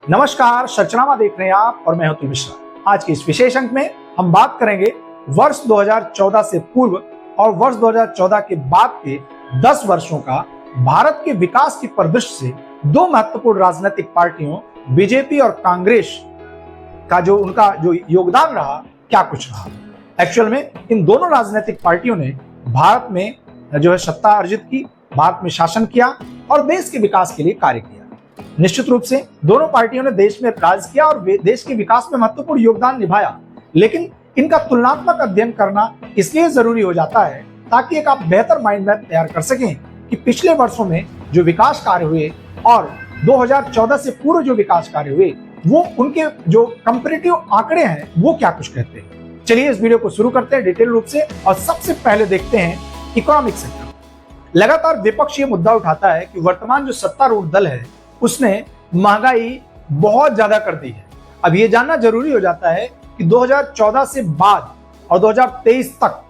नमस्कार, सचनामा देख रहे हैं आप और मैं अतुल मिश्रा। आज के इस विशेष अंक में हम बात करेंगे वर्ष 2014 से पूर्व और वर्ष 2014 के बाद के 10 वर्षों का भारत के विकास की परिदृश्य से दो महत्वपूर्ण राजनीतिक पार्टियों बीजेपी और कांग्रेस का उनका जो योगदान रहा, क्या कुछ रहा। एक्चुअल में इन दोनों राजनीतिक पार्टियों ने भारत में सत्ता अर्जित की, भारत में शासन किया और देश के विकास के लिए कार्य किया। निश्चित रूप से दोनों पार्टियों ने देश में राज किया और देश के विकास में महत्वपूर्ण योगदान निभाया, लेकिन इनका तुलनात्मक अध्ययन करना इसलिए जरूरी हो जाता है ताकि एक आप बेहतर माइंड मैप तैयार कर सकें कि पिछले वर्षों में जो विकास कार्य हुए और 2014 से पूर्व जो विकास कार्य हुए वो उनके जो कंपैरेटिव आंकड़े हैं वो क्या कुछ कहते हैं। चलिए इस वीडियो को शुरू करते हैं डिटेल रूप से और सबसे पहले देखते हैं इकोनॉमिक सेक्टर। लगातार विपक्ष ये मुद्दा उठाता है कि वर्तमान जो सत्तारूढ़ दल है उसने महंगाई बहुत ज्यादा कर दी है। अब ये जानना जरूरी हो जाता है कि 2014 से बाद और 2023 तक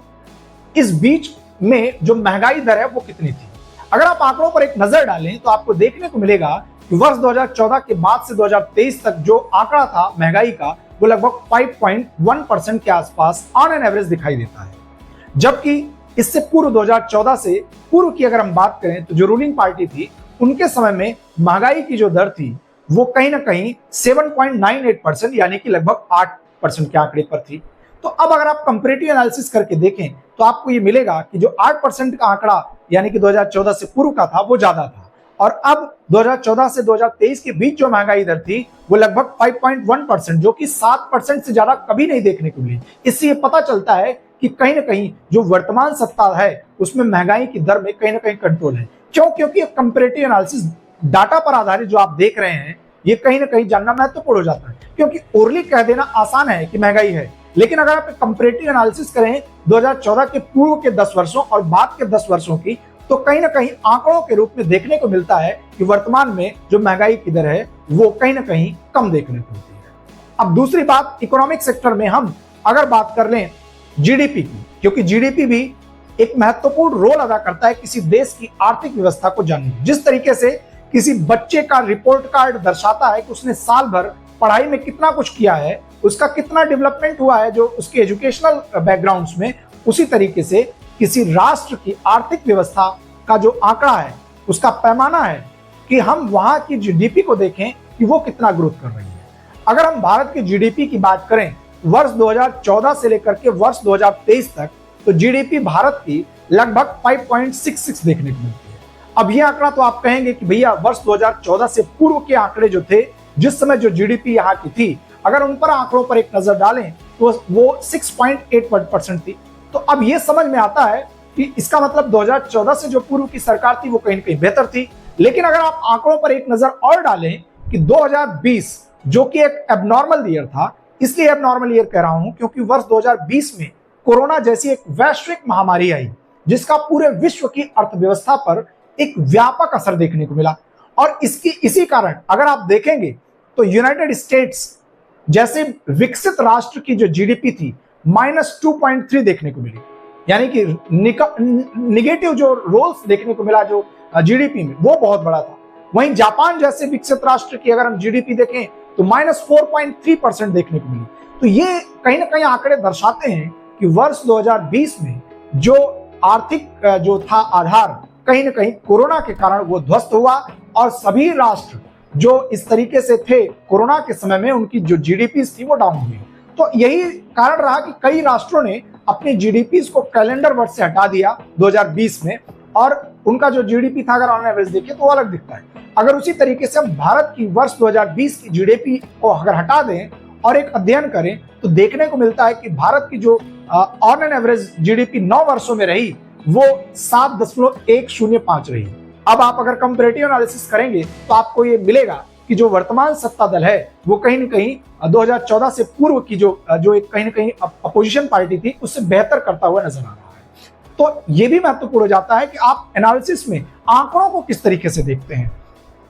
इस बीच में जो महंगाई दर है वो कितनी थी। अगर आप आंकड़ों पर एक नजर डालें तो आपको देखने को मिलेगा कि वर्ष 2014 के बाद से 2023 तक जो आंकड़ा था महंगाई का वो लगभग 5.1% के आसपास ऑन एन एवरेज दिखाई देता है। जबकि इससे पूर्व 2014 से पूर्व की अगर हम बात करें तो जो रूलिंग पार्टी थी उनके समय में महंगाई की जो दर थी वो कहीं ना कहीं 7.98% यानी कि लगभग 8% के आंकड़े पर थी। तो अब अगर आप कंपैरेटिव एनालिसिस करके देखें तो आपको ये मिलेगा कि जो 8% का आंकड़ा यानी कि 2014 से पूर्व का था वो ज्यादा था और अब 2014 से 2023 के बीच जो महंगाई दर थी वो लगभग 5.1% जो कि 7% से ज्यादा कभी नहीं देखने को मिली। इससे ये पता चलता है कि कहीं ना कहीं जो वर्तमान सत्ता है उसमें महंगाई की दर में कहीं ना कहीं कंट्रोल है। क्यों? क्योंकि कंपैरेटिव एनालिसिस डाटा पर आधारित जो आप देख रहे हैं ये कहीं ना कहीं जानना महत्वपूर्ण हो जाता है, क्योंकि ओरली कह देना आसान है कि महंगाई है, लेकिन अगर आप कंपैरेटिव एनालिसिस करें 2014 के पूर्व के 10 वर्षों और बाद के 10 वर्षों की तो कहीं ना कहीं आंकड़ों के रूप में देखने को मिलता है कि वर्तमान में जो महंगाई की दर है वो कहीं ना कहीं कम देखने को मिलती है। अब दूसरी बात, इकोनॉमिक सेक्टर में हम अगर बात कर लें जीडीपी की, क्योंकि जीडीपी भी एक महत्वपूर्ण रोल अदा करता है किसी देश की आर्थिक व्यवस्था को जानने। जिस तरीके से किसी बच्चे का रिपोर्ट कार्ड दर्शाता है कि उसने साल भर पढ़ाई में कितना कुछ किया है, उसका कितना डेवलपमेंट हुआ है जो उसके एजुकेशनल बैकग्राउंड्स में, उसी तरीके से किसी राष्ट्र की आर्थिक व्यवस्था का जो आंकड़ा है उसका पैमाना है कि हम वहां की जीडीपी को देखें कि वो कितना ग्रोथ कर रही है। अगर हम भारत की जीडीपी की बात करें वर्ष 2014 से लेकर के वर्ष 2023 तक तो जीडीपी भारत की लगभग 5.66 देखने को मिलती है। अब ये आंकड़ा तो आप कहेंगे कि भैया वर्ष 2014 से पूर्व के आंकड़े जो थे, जिस समय जो जीडीपी यहाँ की थी, अगर उन पर आंकड़ों पर एक नजर डालें तो वो 6.8% थी। तो अब ये समझ में आता है कि इसका मतलब 2014 से जो पूर्व की सरकार थी वो कहीं ना कहीं बेहतर थी। लेकिन अगर आप आंकड़ों पर एक नजर और डालें कि 2020 जो कि एक एबनॉर्मल ईयर था, इसलिए एबनॉर्मल ईयर कह रहा हूं क्योंकि वर्ष 2020 में कोरोना जैसी एक वैश्विक महामारी आई जिसका पूरे विश्व की अर्थव्यवस्था पर एक व्यापक असर देखने को मिला और इसी कारण अगर आप देखेंगे तो यूनाइटेड स्टेट्स जैसे विकसित राष्ट्र की जो जीडीपी थी -2.3 देखने को मिली, यानी कि निगेटिव जो रोल्स देखने को मिला जो जीडीपी में वो बहुत बड़ा था। वहीं जापान जैसे विकसित राष्ट्र की अगर हम जीडीपी देखें तो -4.3% देखने को मिली। तो ये कहीं ना कहीं आंकड़े दर्शाते हैं कि वर्ष 2020 में जो आर्थिक जो था आधार कहीं ना कहीं कोरोना के कारण वो ध्वस्त हुआ और सभी राष्ट्र जो इस तरीके से थे कोरोना के समय में उनकी जो जीडीपी थी वो डाउन हुई। तो यही कारण रहा कि कई राष्ट्रों ने अपनी जीडीपी को कैलेंडर वर्ष से हटा दिया 2020 में और उनका जो जीडीपी था अगर ऑन एवरेज देखें तो अलग दिखता है। अगर उसी तरीके से हम भारत की वर्ष 2020 की जीडीपी को अगर हटा दें और एक अध्ययन करें तो देखने को मिलता है कि भारत की जो ऑन एन एवरेज जीडीपी 9 वर्षों में रही वो 7.105 रही। अब आप अगर कंपैरेटिव एनालिसिस करेंगे तो आपको ये मिलेगा कि जो वर्तमान सत्ता दल है वो कहीं ना कहीं 2014 से पूर्व की जो एक कहीं ना कहीं अपोजिशन पार्टी थी उससे बेहतर करता हुआ नजर आ रहा है। तो ये भी महत्वपूर्ण हो जाता है कि आप एनालिसिस में आंकड़ों को किस तरीके से देखते हैं।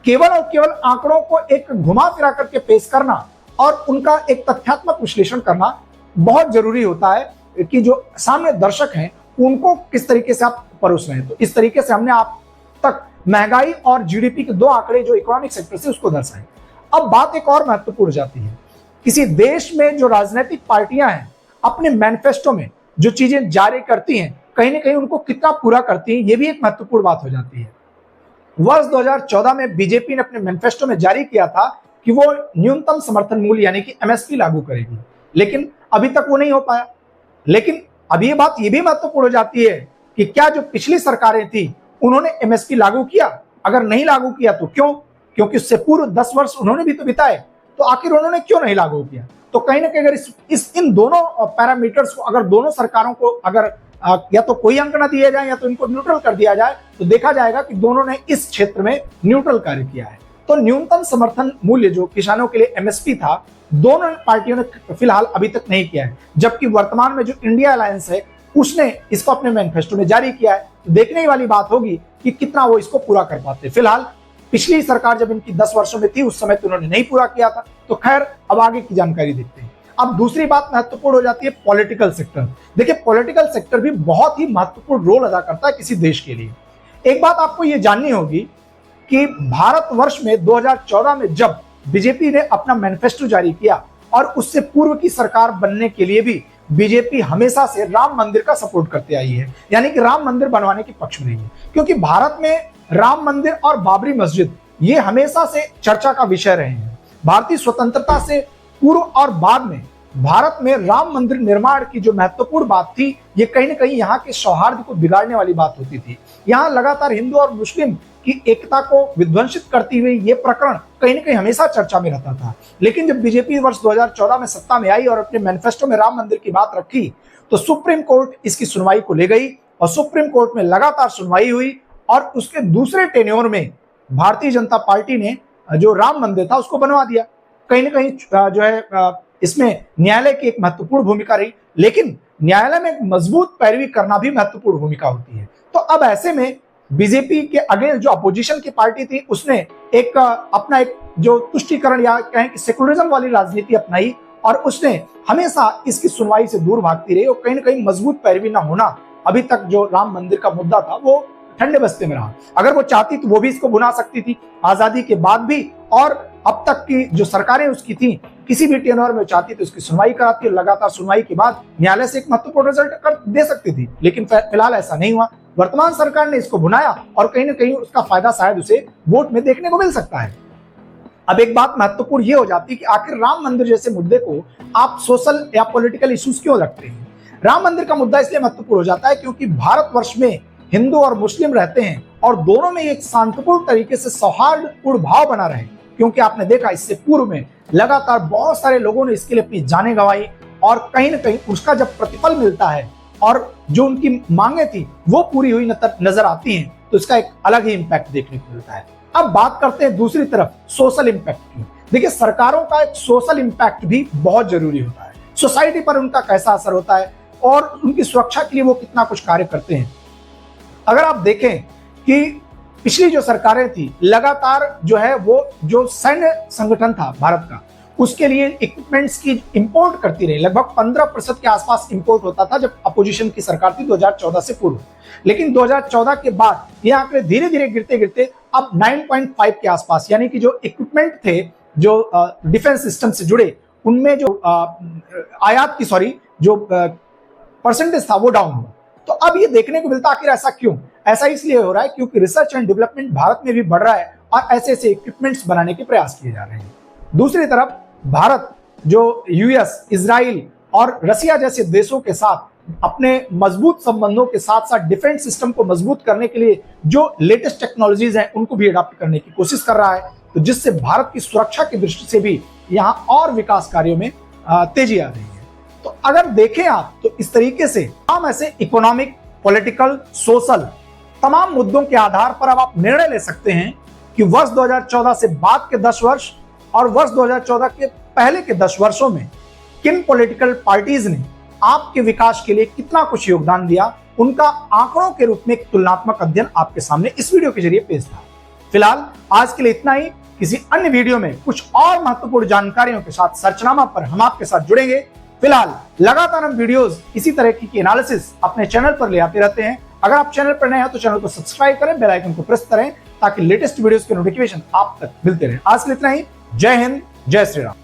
केवल और केवल आंकड़ों को एक घुमा फिरा करके पेश करना और उनका एक तथ्यात्मक विश्लेषण करना बहुत जरूरी होता है कि जो सामने दर्शक हैं उनको किस तरीके से आप परोस रहे हैं। तो इस तरीके से हमने आप तक महंगाई और जीडीपी के दो आंकड़े जो इकोनॉमिक सेक्टर से उसको दर्शाए। अब बात एक और महत्वपूर्ण हो जाती है, किसी देश में जो राजनीतिक पार्टियां हैं अपने मैनिफेस्टो में जो चीजें जारी करती हैं कहीं ना कहीं उनको कितना पूरा करती हैं, ये भी एक महत्वपूर्ण बात हो जाती है। वर्ष 2014 में बीजेपी ने अपने मैनिफेस्टो में जारी किया था कि वो न्यूनतम समर्थन मूल्य यानी कि एमएसपी लागू करेगी, लेकिन अभी तक वो नहीं हो पाया। लेकिन अब ये बात ये भी महत्वपूर्ण हो जाती है कि क्या जो पिछली सरकारें थी उन्होंने एमएसपी लागू किया? अगर नहीं लागू किया तो क्यों? क्योंकि उससे पूर्व 10 वर्ष उन्होंने भी तो बिताए, तो आखिर उन्होंने क्यों नहीं लागू किया? तो कहीं ना कहीं अगर इन दोनों पैरामीटर्स को, अगर दोनों सरकारों को अगर या तो कोई अंक ना दिए जाए या तो इनको न्यूट्रल कर दिया जाए, तो देखा जाएगा कि दोनों ने इस क्षेत्र में न्यूट्रल कार्य किया है। तो न्यूनतम समर्थन मूल्य जो किसानों के लिए एमएसपी था, दोनों पार्टियों ने फिलहाल अभी तक नहीं किया है, जबकि वर्तमान में जो इंडिया अलायंस है उसने इसको अपने मैनिफेस्टो में जारी किया है। तो देखने वाली बात होगी कि कितना वो इसको पूरा कर पाते। फिलहाल पिछली सरकार जब इनकी 10 वर्षों में थी उस समय तो उन्होंने नहीं पूरा किया था। तो खैर अब आगे की जानकारी देखते हैं। अब दूसरी बात महत्वपूर्ण हो जाती है पॉलिटिकल सेक्टर। देखिए पॉलिटिकल सेक्टर भी बहुत ही महत्वपूर्ण रोल अदा करता है किसी देश के लिए। एक बात आपको ये जाननी होगी कि भारतवर्ष में 2014 में जब बीजेपी ने अपना मैनिफेस्टो जारी किया और उससे पूर्व की सरकार बनने के लिए भी बीजेपी हमेशा से राम मंदिर का सपोर्ट करते आई है, यानी कि राम मंदिर बनवाने के पक्ष में नहीं है। क्योंकि भारत में राम मंदिर और बाबरी मस्जिद ये हमेशा से चर्चा का विषय रहे हैं। भारतीय स्वतंत्रता से पूर्व और बाद में भारत में राम मंदिर निर्माण की जो महत्वपूर्ण बात थी, ये कहीं ना कहीं यहाँ के सौहार्द को बिगाड़ने वाली बात होती थी। यहाँ लगातार हिंदू और मुस्लिम की एकता को विध्वंसित करती हुई ये प्रकरण कहीं ना कहीं हमेशा चर्चा में रहता था। लेकिन जब बीजेपी वर्ष 2014 में सत्ता में आई और अपने मैनिफेस्टो में राम मंदिर की बात रखी, तो सुप्रीम कोर्ट इसकी सुनवाई को ले गई और सुप्रीम कोर्ट में लगातार सुनवाई हुई और उसके दूसरे टेन्योर में भारतीय जनता पार्टी ने जो राम मंदिर था उसको बनवा दिया। कहीं ना कहीं जो है इसमें न्यायालय की एक महत्वपूर्ण भूमिका रही, लेकिन न्यायालय में एक मजबूत पैरवी करना भी महत्वपूर्ण भूमिका होती है। तो अब ऐसे में बीजेपी के अगेंस्ट जो अपोजिशन की पार्टी थी उसने एक अपना एक जो तुष्टीकरण या कहें कि सेकुलरिज्म वाली राजनीति अपनाई और उसने हमेशा इसकी सुनवाई से दूर भागती रही और कहीं ना कहीं मजबूत पैरवी ना होना, अभी तक जो राम मंदिर का मुद्दा था वो ठंडे बस्ते में रहा। अगर वो चाहती तो वो भी इसको भुना सकती थी आजादी के बाद भी, और अब तक की जो सरकारें उसकी थी किसी भी टेन्योर में चाहती तो उसकी सुनवाई कराती और लगातार सुनवाई के बाद न्यायालय से एक महत्वपूर्ण रिजल्ट कर दे सकती थी। लेकिन फिलहाल ऐसा नहीं हुआ। वर्तमान सरकार ने इसको भुनाया और कहीं ना कहीं उसका फायदा शायद उसे वोट में देखने को मिल सकता है। अब एक बात महत्वपूर्ण ये हो जाती है कि आखिर राम मंदिर जैसे मुद्दे को आप सोशल या पॉलिटिकल इश्यूज क्यों रखते हैं? राम मंदिर का मुद्दा इसलिए महत्वपूर्ण हो जाता है क्योंकि भारतवर्ष में हिंदू और मुस्लिम रहते हैं और दोनों में एक शांतिपूर्ण तरीके से सौहार्दपूर्ण भाव बना रहे। क्योंकि आपने देखा इससे पूर्व में लगातार बहुत सारे लोगों ने इसके लिए अपनी जानें गंवाई और कहीं ना कहीं उसका जब प्रतिफल मिलता है और जो उनकी मांगे थी वो पूरी हुई नजर आती हैं, तो इसका एक अलग ही इंपैक्ट देखने को मिलता है। अब बात करते हैं दूसरी तरफ सोशल इंपैक्ट की। देखिए सरकारों का एक सोशल इंपैक्ट भी बहुत जरूरी होता है। सोसाइटी पर उनका कैसा असर होता है और उनकी सुरक्षा के लिए वो कितना कुछ कार्य करते हैं। अगर आप देखें कि पिछली जो सरकारें थी लगातार जो है वो जो सैन्य संगठन था भारत का उसके लिए इक्विपमेंट्स की इंपोर्ट करती रही। लगभग 15% के आसपास इंपोर्ट होता था जब अपोजिशन की सरकार थी 2014 से पूर्व। लेकिन 2014 के बाद ये आंकड़े धीरे धीरे गिरते गिरते अब 9.5 के आसपास, यानी कि जो इक्विपमेंट थे जो डिफेंस सिस्टम से जुड़े उनमें जो आयात की जो परसेंटेज था वो डाउन हुआ। तो अब ये देखने को मिलता आखिर ऐसा क्यों? ऐसा इसलिए हो रहा है क्योंकि रिसर्च एंड डेवलपमेंट भारत में भी बढ़ रहा है और ऐसे ऐसे इक्विपमेंट्स बनाने के प्रयास किए जा रहे हैं। दूसरी तरफ भारत जो यूएस, इजराइल और रसिया जैसे देशों के साथ अपने मजबूत संबंधों के साथ साथ डिफेंस सिस्टम को मजबूत करने के लिए जो लेटेस्ट टेक्नोलॉजीज हैं उनको भी अडॉप्ट करने की कोशिश कर रहा है, तो जिससे भारत की सुरक्षा की दृष्टि से भी यहाँ और विकास कार्यों में तेजी आ रही है। तो अगर देखें आप तो इस तरीके से हम ऐसे इकोनॉमिक, पॉलिटिकल, सोशल तमाम मुद्दों के आधार पर अब आप निर्णय ले सकते हैं कि वर्ष 2014 से बाद के 10 वर्ष और वर्ष 2014 के पहले के 10 वर्षों में किन पॉलिटिकल पार्टीज ने आपके विकास के लिए कितना कुछ योगदान दिया, उनका आंकड़ों के रूप में एक तुलनात्मक अध्ययन आपके सामने इस वीडियो के जरिए पेश था। फिलहाल आज के लिए इतना ही। किसी अन्य वीडियो में कुछ और महत्वपूर्ण जानकारियों के साथ सर्चनामा पर हम आपके साथ जुड़ेंगे। फिलहाल लगातार हम वीडियोस इसी तरह की एनालिसिस अपने चैनल पर ले आते रहते हैं। अगर आप चैनल पर नए हैं तो चैनल को सब्सक्राइब करें, बेल आइकन को प्रेस करें ताकि लेटेस्ट वीडियोस के नोटिफिकेशन आप तक मिलते रहे। आज के लिए इतना ही। जय हिंद, जय श्री राम।